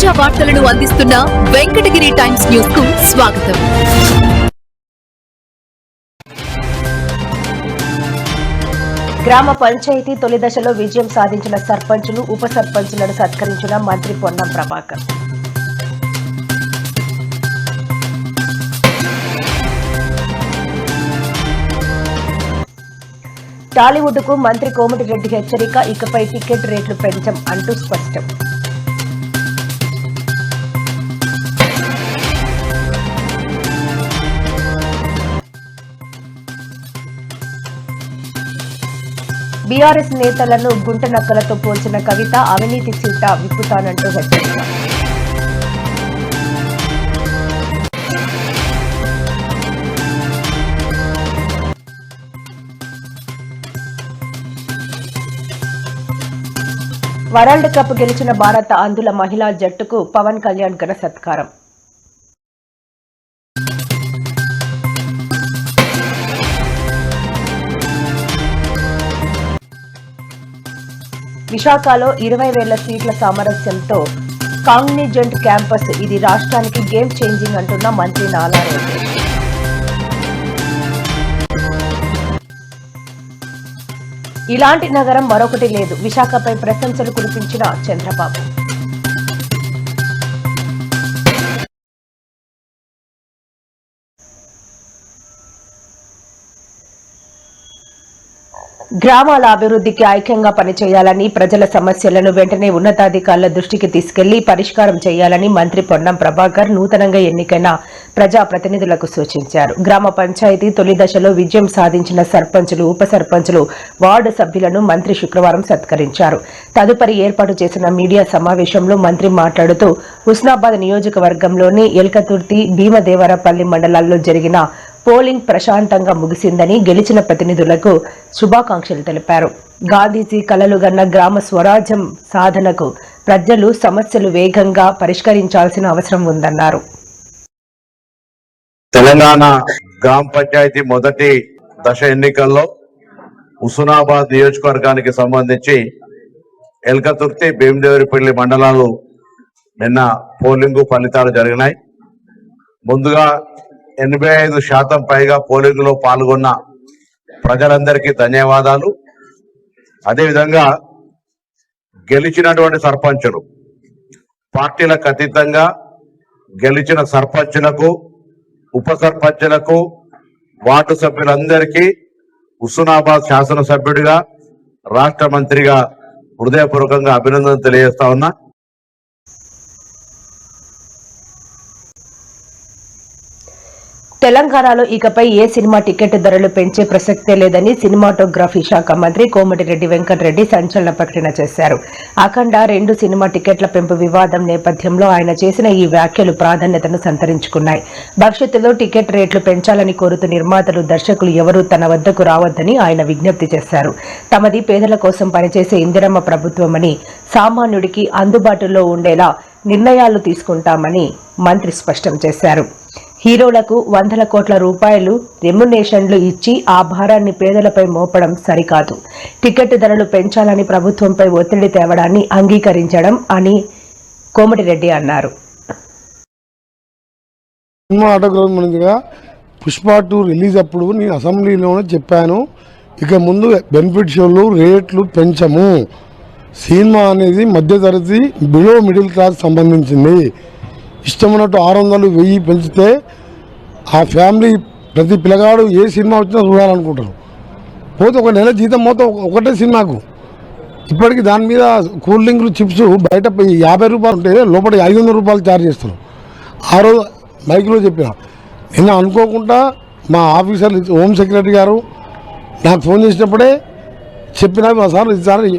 తాజా వార్తలను అందిస్తున్న వెంకటగిరి టైమ్స్ న్యూస్ కు స్వాగతం. గ్రామ పంచాయతీ తొలి దశలో విజయం సాధించిన సర్పంచులు, ఉప సర్పంచులను సత్కరించిన మంత్రి పొన్నం ప్రభాకర్. టాలీవుడ్ కు మంత్రి కోమటిరెడ్డి హెచ్చరిక, ఇకపై టికెట్ రేట్లు పెంచం అంటూ స్పష్టం. బీఆర్ఎస్ నేతలను గుంట నక్కలతో పోల్చిన కవిత, అవినీతి చీట విప్పుతానంటూ హెచ్చరిక. వరల్డ్ కప్ గెలిచిన భారత అందుల మహిళా జట్టుకు పవన్ కళ్యాణ్ ఘన సత్కారం. విశాఖలో 20,000 సీట్ల సామరస్యంతో కాగ్నిజెంట్ క్యాంపస్, ఇది రాష్ట్రానికి గేమ్ చేంజింగ్ అంటున్న మంత్రి నాలా లోకేష్. ఇలాంటి నగరం మరొకటి లేదు, విశాఖపై ప్రశంసలు కురిపించిన చంద్రబాబు. గ్రామాల అభివృద్ధికి ఐక్యంగా పనిచేయాలని, ప్రజల సమస్యలను వెంటనే ఉన్నతాధికారుల దృష్టికి తీసుకెళ్లి పరిష్కారం చేయాలని మంత్రి పొన్నం ప్రభాకర్ నూతనంగా ఎన్నికైన ప్రజాప్రతినిధులకు సూచించారు. గ్రామ పంచాయతీ తొలి దశలో విజయం సాధించిన సర్పంచులు, ఉప సర్పంచులు, వార్డు సభ్యులను మంత్రి శుక్రవారం సత్కరించారు. తదుపరి ఏర్పాటు చేసిన మీడియా సమావేశంలో మంత్రి మాట్లాడుతూ, హుస్నాబాద్ నియోజకవర్గంలోని ఎల్కతుర్తి, భీమదేవరపల్లి మండలాల్లో జరిగిన పోలింగ్ ప్రశాంతంగా ముగిసిందని, గెలిచిన ప్రతినిధులకు శుభాకాంక్షలు తెలిపారు. గాంధీజీ కలలుగన్న గ్రామ స్వరాజ్యం సాధనకు ప్రజలు సమస్యలు వేగంగా పరిష్కరించాల్సిన అవసరం ఉందన్నారు. తెలంగాణ గ్రామ పంచాయతీ మొదటి దశ ఎన్నికల్లో హుస్నాబాద్ నియోజకవర్గానికి సంబంధించి ఎల్కతుర్తి, భీమదేవరపల్లి మండలాలు నిన్న పోలింగ్ ఫలితాలు జరిగినాయి. ముందుగా 85% పైగా పోలింగ్ లో పాల్గొన్న ప్రజలందరికీ ధన్యవాదాలు. అదేవిధంగా గెలిచినటువంటి సర్పంచులు, పార్టీలకు అతీతంగా గెలిచిన సర్పంచులకు, ఉప సర్పంచులకు, వార్డు సభ్యులందరికీ హుస్నాబాద్ శాసనసభ్యుడిగా, రాష్ట్ర మంత్రిగా హృదయపూర్వకంగా అభినందనలు తెలియజేస్తా ఉన్నా. తెలంగాణలో ఇకపై ఏ సినిమా టికెట్ ధరలు పెంచే ప్రసక్తే లేదని సినిమాటోగ్రఫీ శాఖ మంత్రి కోమటిరెడ్డి వెంకటరెడ్డి సంచలన ప్రకటన చేశారు. అఖండ 2 సినిమా టికెట్ల పెంపు వివాదం నేపథ్యంలో ఆయన చేసిన ఈ వ్యాఖ్యలు ప్రాధాన్యతను సంతరించుకున్నాయి. భవిష్యత్తులో టికెట్ రేట్లు పెంచాలని కోరుతూ నిర్మాతలు, దర్శకులు ఎవరూ తన వద్దకు రావద్దని ఆయన విజ్ఞప్తి చేశారు. తమది పేదల కోసం పనిచేసే ఇందిరమ్మ ప్రభుత్వమని, సామాన్యుడికి అందుబాటులో ఉండేలా నిర్ణయాలు తీసుకుంటామని మంత్రి స్పష్టం చేశారు. హీరోలకు 100 కోట్ల రూపాయలు రెమ్యునేషన్లు ఇచ్చి ఆ భారాన్ని పేదలపై మోపడం సరికాదు. టికెట్ ధరలు పెంచాలని ప్రభుత్వంపై ఒత్తిడి తేవడాన్ని అంగీకరించడం అని కోమటిరెడ్డి అన్నారు. పుష్ప 2 రిలీజ్ అప్పుడు నేను అసెంబ్లీలోనే చెప్పాను, ఇక ముందు బెనిఫిట్ షోలు రేట్లు పెంచము. సినిమా అనేది మధ్యతరగతి, బిలో మిడిల్ క్లాస్ సంబంధించింది. ఇష్టం ఉన్నట్టు 600, 1000 పెంచితే ఆ ఫ్యామిలీ ప్రతి పిల్లగాడు ఏ సినిమా వచ్చినా చూడాలనుకుంటారు. పోతే ఒక నెల జీతం మొత్తం ఒకటే సినిమాకు. ఇప్పటికి దాని మీద కూల్ డ్రింక్లు, చిప్స్ బయట 50 రూపాయలు ఉంటే లోపల 500 రూపాయలు ఛార్జ్ చేస్తారు. ఆ రోజు మైక్లో చెప్పిన, నిన్న అనుకోకుండా మా ఆఫీసర్ హోమ్ సెక్రటరీ గారు నాకు ఫోన్ చేసినప్పుడే చెప్పినా, మా సార్ ఈసారి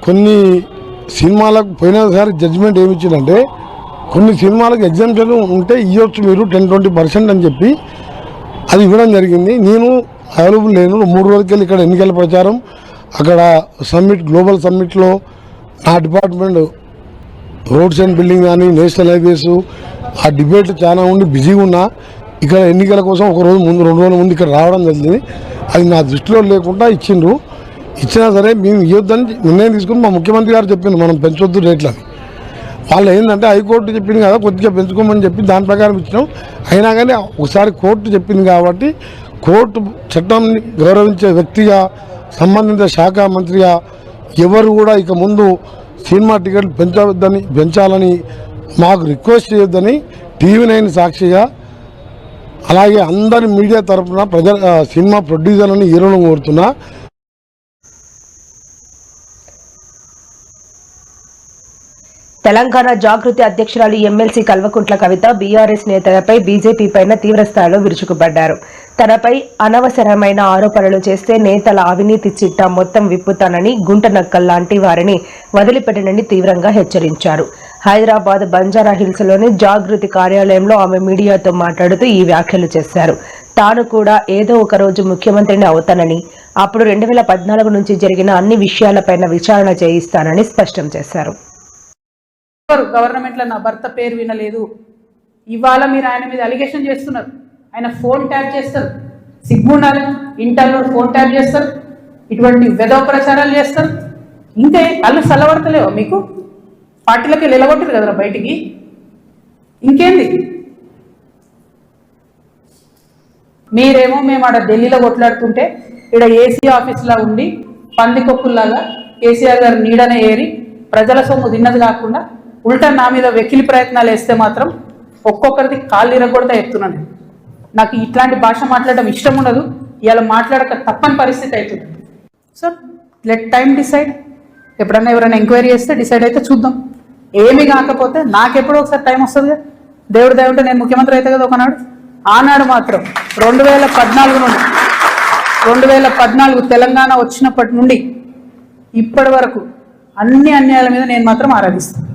కొన్ని సినిమాలకు పోయినసారి జడ్జిమెంట్ ఏమి ఇచ్చిందంటే, కొన్ని సినిమాలకు ఎగ్జామ్షన్ ఉంటే ఇవ్వచ్చు మీరు 10-20% అని చెప్పి అది ఇవ్వడం జరిగింది. నేను అవైలబుల్ లేను. 3 రోజులకెళ్ళి ఇక్కడ ఎన్నికల ప్రచారం, అక్కడ సమ్మిట్, గ్లోబల్ సమ్మిట్లో నా డిపార్ట్మెంట్ రోడ్స్ అండ్ బిల్డింగ్ కానీ, నేషనల్ హైవేస్, ఆ డిబేట్ చాలా ఉండి బిజీగా ఉన్నా. ఇక్కడ ఎన్నికల కోసం 1 రోజు ముందు, 2 రోజుల ముందు ఇక్కడ రావడం జరిగింది. అది నా దృష్టిలో లేకుండా ఇచ్చిండ్రు. ఇచ్చినా సరే మేము ఇవ్వద్దని నిర్ణయం తీసుకుని మా ముఖ్యమంత్రి గారు చెప్పింది, మనం పెంచొద్దు రేట్లని. వాళ్ళు ఏంటంటే హైకోర్టు చెప్పింది కదా కొద్దిగా పెంచుకోమని చెప్పి దాని ప్రకారం ఇచ్చినాం. అయినా కానీ ఒకసారి కోర్టు చెప్పింది కాబట్టి కోర్టు చట్టాన్ని గౌరవించే వ్యక్తిగా సంబంధిత శాఖ మంత్రిగా ఎవరు కూడా ఇక ముందు సినిమా టికెట్లు పెంచాలని మాకు రిక్వెస్ట్ చేయొద్దని TV9 సాక్షిగా అలాగే అందరి మీడియా తరఫున సినిమా ప్రొడ్యూసర్లని హీరోలను కోరుతున్నా. తెలంగాణ జాగృతి అధ్యక్షురాలు ఎమ్మెల్సీ కల్వకుంట్ల కవిత బీఆర్ఎస్ నేతలపై బీజేపీ పైన తీవ్రస్థాయిలో విరుచుకుపడ్డారు. తనపై అనవసరమైన ఆరోపణలు చేస్తే నేతల అవినీతి చిట్టా మొత్తం విప్పుతానని, గుంటనక్కల్ లాంటి వారిని వదిలిపెట్టనని తీవ్రంగా హెచ్చరించారు. హైదరాబాద్ బంజారా హిల్స్ లోని జాగృతి కార్యాలయంలో ఆమె మీడియాతో మాట్లాడుతూ ఈ వ్యాఖ్యలు చేశారు. తాను కూడా ఏదో ఒక రోజు ముఖ్యమంత్రిని అవుతానని, అప్పుడు 2014 నుంచి జరిగిన అన్ని విషయాలపైన విచారణ చేయిస్తానని స్పష్టం చేశారు. గవర్నమెంట్లో నా భర్త పేరు వినలేదు, ఇవాళ మీరు ఆయన మీద అలిగేషన్ చేస్తున్నారు. ఆయన ఫోన్ ట్యాప్ చేస్తారు, సిగ్గుండాలి, ఇంటర్లో ఫోన్ ట్యాప్ చేస్తారు, ఇటువంటి వెధవ ప్రచారాలు చేస్తారు. ఇంకే కళ్ళు చల్లబడతలేవో మీకు? పార్టీలకి నిలగొట్టరు కదరా బయటికి, ఇంకేంది? మీరేమో మేము ఆడ ఢిల్లీలో కొట్లాడుతుంటే ఇక్కడ ఏసీ ఆఫీస్లో ఉండి పందికొక్కుల్లాగా కేసీఆర్ గారు నీడనే ఏరి ప్రజల సొమ్ము తిన్నది కాకుండా ఉల్టా నా మీద వెకిలి ప్రయత్నాలు వేస్తే మాత్రం ఒక్కొక్కరిది కాళ్ళు ఇరగొడతా చెప్తున్నాను. నాకు ఇట్లాంటి భాష మాట్లాడడం ఇష్టం ఉండదు. ఇలా మాట్లాడక తప్పని పరిస్థితి అవుతుంది. So let time decide. ఎప్పుడన్నా ఎవరైనా ఎంక్వైరీ చేస్తే డిసైడ్ అయితే చూద్దాం. ఏమి కాకపోతే నాకెప్పుడో ఒకసారి టైం వస్తుంది కదా, దేవుడు దయ ఉంటే నేను ముఖ్యమంత్రి అయితే కదా ఒకనాడు. ఆనాడు మాత్రం 2014 తెలంగాణ వచ్చినప్పటి నుండి ఇప్పటి వరకు అన్ని అన్యాయాల మీద నేను మాత్రం ఆరాధిస్తాను.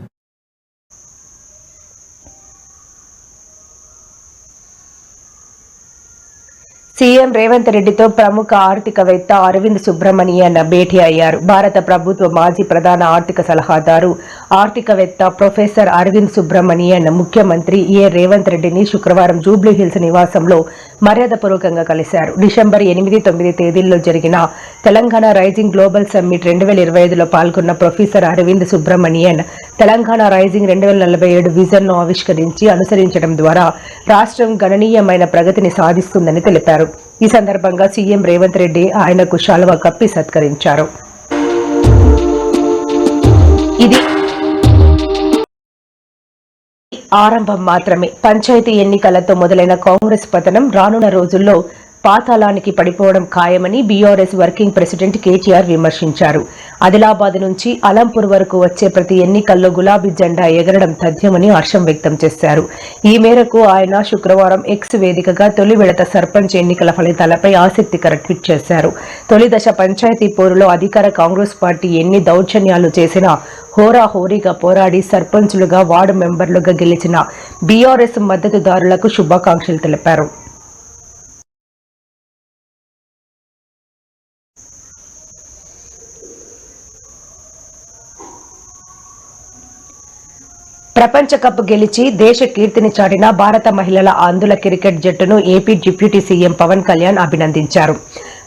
సీఎం రేవంత్ రెడ్డితో ప్రముఖ ఆర్థికవేత్త అరవింద్ సుబ్రమణియన్ భేటీ అయ్యారు. భారత ప్రభుత్వ మాజీ ప్రధాన ఆర్థిక సలహాదారు, ఆర్థికవేత్త ప్రొఫెసర్ అరవింద్ సుబ్రమణియన్ ముఖ్యమంత్రి రేవంత్ రెడ్డిని శుక్రవారం జూబ్లీహిల్స్ నివాసంలో మర్యాదపూర్వకంగా కలిశారు. డిసెంబర్ 8-9 తేదీల్లో జరిగిన తెలంగాణ రైజింగ్ గ్లోబల్ సమ్మిట్ 2025లో పాల్గొన్న professor Arvind Subramanian Telangana rising 2047 vision ను ఆవిష్కరించి అనుసరించడం ద్వారా రాష్ట్రం గణనీయమైన ప్రగతిని సాధిస్తుందని తెలిపారు. ఈ సందర్భంగా సీఎం రేవంత్ రెడ్డి ఆయనకు శాలువా కప్పి సత్కరించారు. ఇది ఆరంభం మాత్రమే. పంచాయతీ ఎన్నికలతో మొదలైన కాంగ్రెస్ పతనం రానున్న రోజుల్లో పాతాళానికి పడిపోవడం ఖాయమని బీఆర్ఎస్ వర్కింగ్ ప్రెసిడెంట్ కేటీఆర్ విమర్శించారు. ఆదిలాబాద్ నుంచి అలంపూర్ వరకు వచ్చే ప్రతి ఎన్నికల్లో గులాబీ జెండా ఎగరడం తథ్యమని హర్షం వ్యక్తం చేశారు. ఈ మేరకు ఆయన శుక్రవారం ఎక్స్ వేదికగా తొలి విడత సర్పంచ్ ఎన్నికల ఫలితాలపై ఆసక్తికర ట్వీట్ చేశారు. తొలి దశ పంచాయతీ పోరులో అధికార కాంగ్రెస్ పార్టీ ఎన్ని దౌర్జన్యాలు చేసినా హోరాహోరీగా పోరాడి సర్పంచులుగా, వార్డు మెంబర్లుగా గెలిచిన బీఆర్ఎస్ మద్దతుదారులకు శుభాకాంక్షలు తెలిపారు. ప్రపంచ కప్ గెలిచి దేశ కీర్తిని చాటిన భారత మహిళల అందుల క్రికెట్ జట్టును AP deputy CM Pawan Kalyan అభినందించారు.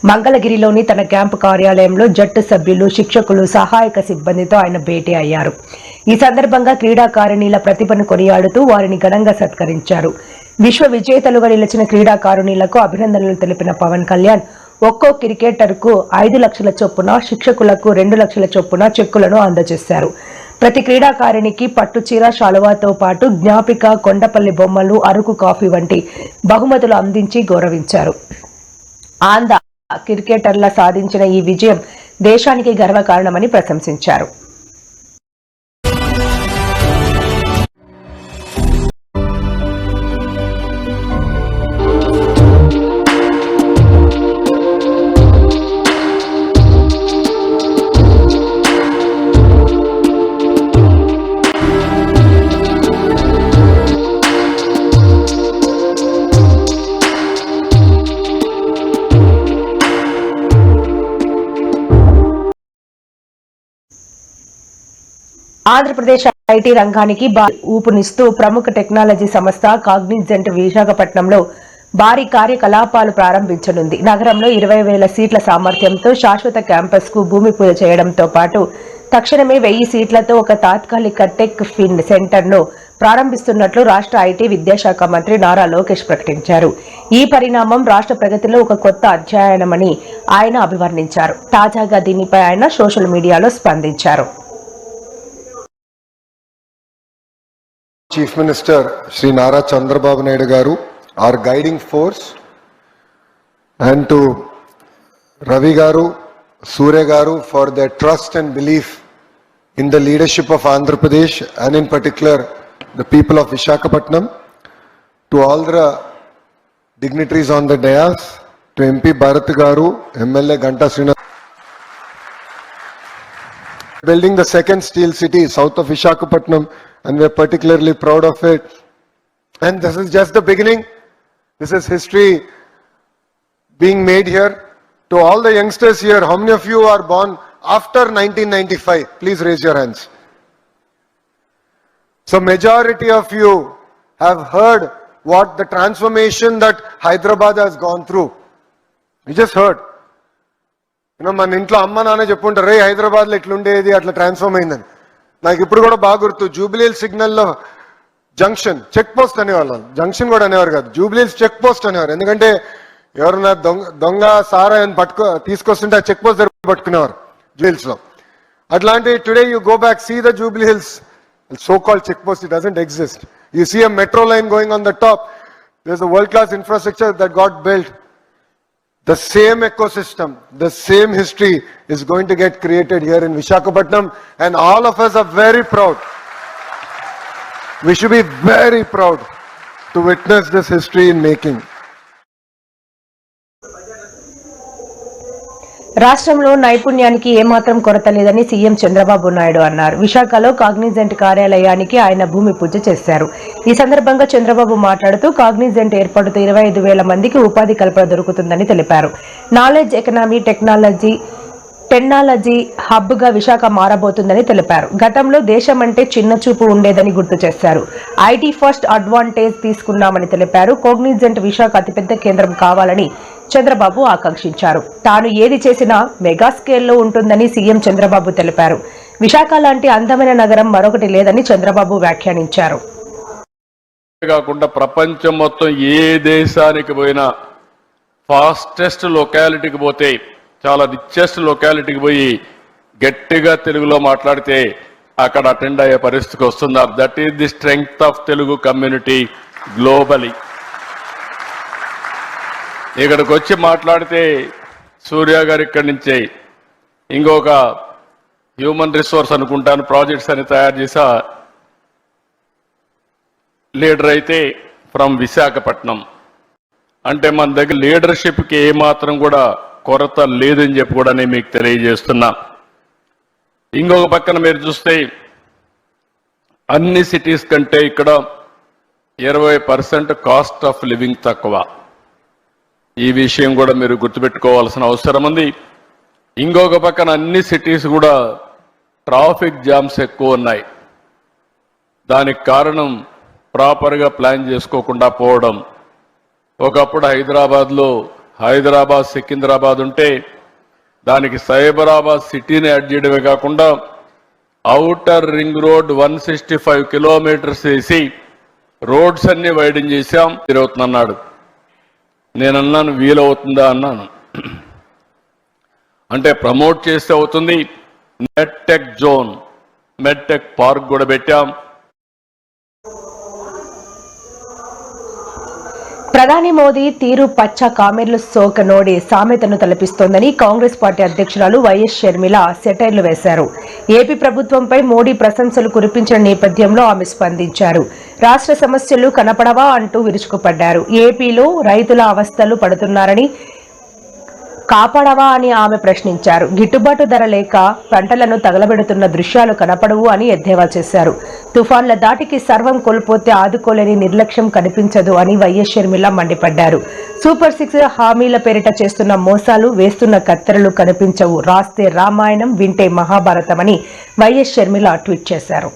మంగళగిరిలోని తన క్యాంపు కార్యాలయంలో జట్టు సభ్యులు, శిక్షకులు, సహాయక సిబ్బందితో ఆయన భేటీ అయ్యారు. ఈ సందర్భంగా క్రీడాకారిణీల ప్రతిభను కొనియాడుతూ వారిని ఘనంగా సత్కరించారు. విశ్వ విజేతలుగా నిలిచిన క్రీడాకారిణీలకు అభినందనలు తెలిపిన పవన్ కళ్యాణ్ ఒక్కో క్రికెటర్కు 5 లక్షల చొప్పున, శిక్షకులకు 2 లక్షల చొప్పున చెక్కులను అందజేశారు. ప్రతి క్రీడాకారిణికి పట్టుచీర, శాలువాతో పాటు జ్ఞాపిక, కొండపల్లి బొమ్మలు, అరకు కాఫీ వంటి బహుమతులు అందించి గౌరవించారు. ఆంధ్ర క్రికెటర్ల సాధించిన ఈ విజయం దేశానికి గర్వకారణమని ప్రశంసించారు. ఆంధ్రప్రదేశ్ ఐటీ రంగానికి ఊపునిస్తూ ప్రముఖ టెక్నాలజీ సంస్థ కాగ్నిజెంట్ విశాఖపట్నంలో భారీ కార్యకలాపాలు ప్రారంభించనుంది. నగరంలో 20,000 సీట్ల సామర్థ్యంతో శాశ్వత క్యాంపస్ కు భూమి పూజ చేయడంతో పాటు తక్షణమే 1000 సీట్లతో ఒక తాత్కాలిక టెక్ ఫిన్ సెంటర్ను ప్రారంభిస్తున్నట్లు రాష్ట్ర ఐటీ విద్యాశాఖ మంత్రి నారా లోకేష్ ప్రకటించారు. ఈ పరిణామం రాష్ట్ర ప్రగతిలో ఒక కొత్త అధ్యాయమని ఆయన అభివర్ణించారు. తాజాగా దీనిపై ఆయన సోషల్ మీడియాలో స్పందించారు. Chief Minister Shri Nara Chandrababu Naidu Garu, our guiding force, and to Ravi Garu, Surya Garu for their trust and belief in the leadership of Andhra Pradesh and in particular the people of Visakhapatnam, to all the dignitaries on the dais, to MP Bharat Garu, MLA Ganta Srinath, building the second steel city south of Visakhapatnam, and we're particularly proud of it. And this is just the beginning. This is history being made here. To all the youngsters here, how many of you are born after 1995? Please raise your hands. So majority of you have heard what the transformation that Hyderabad has gone through. You just heard. మన ఇంట్లో అమ్మ నాన్న చెప్పుంటారు, రే హైదరాబాద్లో ఇట్లుండేది అట్లా transform అయిందని. నాకు ఇప్పుడు కూడా బాగా గుర్తు, జూబ్లీహిల్స్ సిగ్నల్లో జంక్షన్ చెక్ పోస్ట్ అనేవాళ్ళు, జంక్షన్ కూడా అనేవారు కాదు, జూబ్లీహిల్స్ చెక్ పోస్ట్ అనేవారు. ఎందుకంటే ఎవరన్నా దొంగ సారా అని తీసుకొస్తుంటే ఆ చెక్ పోస్ట్ దగ్గర పట్టుకునేవారు జూబ్లీహిల్స్ లో. అట్లాంటి today you go back, see the Jubilee Hills so called check post, it doesn't exist. You see a metro line going on the top. There is a world class infrastructure that got built. The same ecosystem, the same history is going to get created here in Visakhapatnam, and all of us are very proud. We should be very proud to witness this history in making. రాష్ట్రంలో నైపుణ్యానికి ఏమాత్రం కొరత లేదని CM Chandrababu Naidu అన్నారు. విశాఖలో Cognizant కార్యాలయానికి ఆయన భూమి పూజ చేశారు. ఈ సందర్భంగా చంద్రబాబు మాట్లాడుతూ కాగ్నిజెంట్ ఏర్పాటుతో 25,000 మందికి ఉపాధి కల్పన దొరుకుతుందని తెలిపారు. నాలెడ్జ్ ఎకనామీ టెక్నాలజీ హబ్ గా విశాఖ మారబోతుందని తెలిపారు. గతంలో దేశం అంటే చిన్న చూపు ఉండేదని గుర్తు చేశారు. ఐటీ ఫస్ట్ అడ్వాంటేజ్ తీసుకున్నామని తెలిపారు. కాగ్నిజెంట్ విశాఖ అతిపెద్ద కేంద్రం కావాలని చంద్రబాబు ఆకాంక్షించారు. తాను ఏది చేసినా మెగా స్కేల్లో ఉంటుందని సీఎం చంద్రబాబు తెలిపారు. విశాఖ లాంటి అందమైన నగరం మరొకటి లేదని చంద్రబాబు వ్యాఖ్యానించారు. కాకుండా ప్రపంచం మొత్తం ఏ దేశానికి పోయినా ఫాస్టెస్ట్ లొకాలిటీకి పోతే, చాలా రిచెస్ట్ లొకాలిటీకి పోయి గట్టిగా తెలుగులో మాట్లాడితే అక్కడ అటెండ్ అయ్యే పరిస్థితికి వస్తున్నారు. That is the strength of Telugu community globally. ఇక్కడికి వచ్చి మాట్లాడితే సూర్య గారు ఇక్కడి నుంచే ఇంకొక హ్యూమన్ రిసోర్స్ అనుకుంటాను ప్రాజెక్ట్స్ అని తయారు చేసా లీడర్ అయితే ఫ్రమ్ విశాఖపట్నం. అంటే మన దగ్గర లీడర్షిప్కి ఏమాత్రం కూడా కొరత లేదని చెప్పి కూడా నేను మీకు తెలియజేస్తున్నా. ఇంకొక పక్కన మీరు చూస్తే అన్ని సిటీస్ కంటే ఇక్కడ 20% కాస్ట్ ఆఫ్ లివింగ్ తక్కువ. ఈ విషయం కూడా మీరు గుర్తుపెట్టుకోవాల్సిన అవసరం ఉంది. ఇంకొక పక్కన అన్ని సిటీస్ కూడా ట్రాఫిక్ జామ్స్ ఎక్కువ ఉన్నాయి. దానికి కారణం ప్రాపర్గా ప్లాన్ చేసుకోకుండా పోవడం. ఒకప్పుడు హైదరాబాద్ సికింద్రాబాద్ ఉంటే దానికి సైబరాబాద్ సిటీని యాడ్ చేయడమే కాకుండా ఔటర్ రింగ్ రోడ్ 165 కిలోమీటర్స్ వేసి రోడ్స్ అన్ని వైడెన్ చేశాం. తిరుగుతుందన్నాడు. నేనన్నాను వీలవుతుందా అన్నాను. అంటే ప్రమోట్ చేస్తే అవుతుంది. మెడ్టెక్ జోన్, మెడ్టెక్ పార్క్ కూడా పెట్టాం. ప్రధాని మోదీ తీరు పచ్చ కామెర్లు సోక నోడి సామెతను తలపిస్తోందని కాంగ్రెస్ పార్టీ అధ్యక్షురాలు వైఎస్ షర్మిల సెటైర్లు వేశారు. ఏపీ ప్రభుత్వంపై మోడీ ప్రశంసలు కురిపించిన నేపథ్యంలో ఆమె స్పందించారు. రాష్ట్ర సమస్యలు కనపడవా అంటూ విరుచుకుపడ్డారు. ఏపీలో రైతుల అవస్థలు పడుతున్నారని కాపాడవా అని ఆమె ప్రశ్నించారు. గిట్టుబాటు ధర లేక పంటలను తగలబెడుతున్న దృశ్యాలు కనపడవు అని ఎద్దేవా చేశారు. తుఫాన్ల దాటికి సర్వం కోల్పోతే ఆదుకోలేని నిర్లక్ష్యం కనిపించదు అని వైఎస్ షర్మిల మండిపడ్డారు. సూపర్ 6 హామీల పేరిట చేస్తున్న మోసాలు, వేస్తున్న కత్తెరలు కనిపించవు. రాస్తే రామాయణం, వింటే మహాభారతం అని వైఎస్ షర్మిల ట్వీట్ చేశారు.